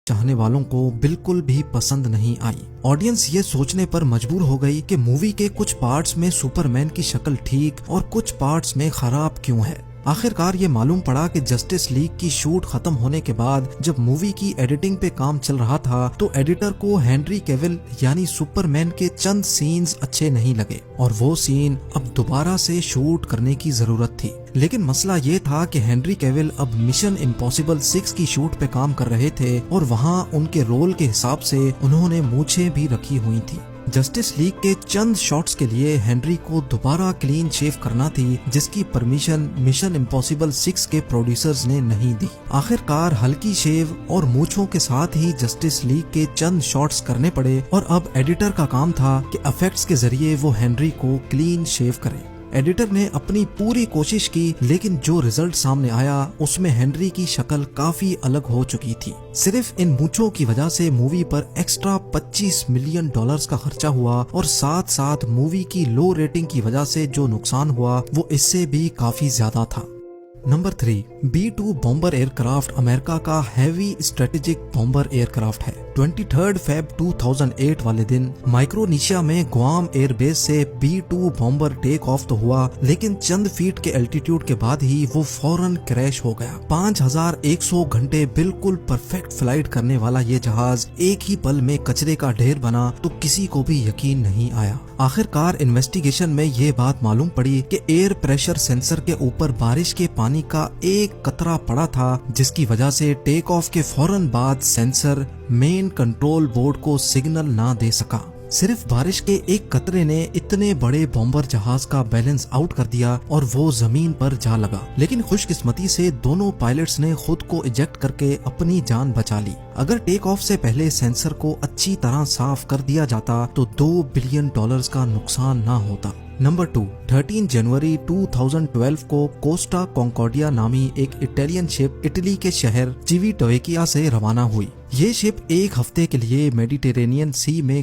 चाहने वालों को बिल्कुल भी पसंद नहीं आई। ऑडियंस ये सोचने पर मजबूर हो गई कि मूवी के कुछ पार्ट्स में सुपरमैन की शक्ल ठीक और कुछ पार्ट्स में खराब क्यों है। आखिरकार ये मालूम पड़ा कि जस्टिस लीग की शूट खत्म होने के बाद जब मूवी की एडिटिंग पे काम चल रहा था तो एडिटर को हेनरी कैविल यानी सुपरमैन के चंद सीन्स अच्छे नहीं लगे और वो सीन अब दोबारा से शूट करने की जरूरत थी। लेकिन मसला ये था कि हेनरी कैविल अब मिशन इम्पॉसिबल 6 की शूट पे काम कर रहे थे और वहाँ उनके रोल के हिसाब से उन्होंने मूछें भी रखी हुई थी। जस्टिस लीग के चंद शॉट्स के लिए हेनरी को दोबारा क्लीन शेव करना थी, जिसकी परमिशन मिशन इम्पॉसिबल 6 के प्रोड्यूसर्स ने नहीं दी। आखिरकार हल्की शेव और मूछों के साथ ही जस्टिस लीग के चंद शॉट्स करने पड़े और अब एडिटर का काम था कि इफेक्ट्स के जरिए वो हेनरी को क्लीन शेव करे। एडिटर ने अपनी पूरी कोशिश की, लेकिन जो रिजल्ट सामने आया उसमें हेनरी की शक्ल काफी अलग हो चुकी थी। सिर्फ इन मूंछों की वजह से मूवी पर एक्स्ट्रा $25 मिलियन का खर्चा हुआ और साथ साथ मूवी की लो रेटिंग की वजह से जो नुकसान हुआ वो इससे भी काफी ज्यादा था। Number 3, B-2 bomber aircraft America का हैवी स्ट्रेटेजिक बॉम्बर एयरक्राफ्ट है। 23 फेब 2008 वाले दिन माइक्रोनेशिया में गुआम एयरबेस से B-2 बॉम्बर टेक ऑफ तो हुआ, लेकिन चंद फीट के एल्टीट्यूड के बाद ही वो फौरन क्रैश हो गया। 5100 घंटे बिल्कुल परफेक्ट फ्लाइट करने वाला ये जहाज एक ही पल में कचरे का ढेर बना तो किसी को भी यकीन नहीं आया। आखिरकार इन्वेस्टिगेशन में ये बात मालूम पड़ी कि एयर प्रेशर सेंसर के ऊपर बारिश के पानी का एक कतरा पड़ा था, जिसकी वजह से टेक ऑफ के फौरन बाद सेंसर मेन कंट्रोल बोर्ड को सिग्नल ना दे सका। सिर्फ बारिश के एक कतरे ने इतने बड़े बॉम्बर जहाज का बैलेंस आउट कर दिया और वो जमीन पर जा लगा। लेकिन खुशकिस्मती से दोनों पायलट्स ने खुद को इजेक्ट करके अपनी जान बचा ली। अगर टेक ऑफ से पहले सेंसर को अच्छी तरह साफ कर दिया जाता तो $2 बिलियन का नुकसान ना होता। नंबर 2, 13 जनवरी 2012 को कोस्टा कॉन्कॉर्डिया नामी एक इटालियन शिप इटली के शहर चिविटोवेकिया से रवाना हुई। ये शिप एक हफ्ते के लिए मेडिटेरेनियन सी में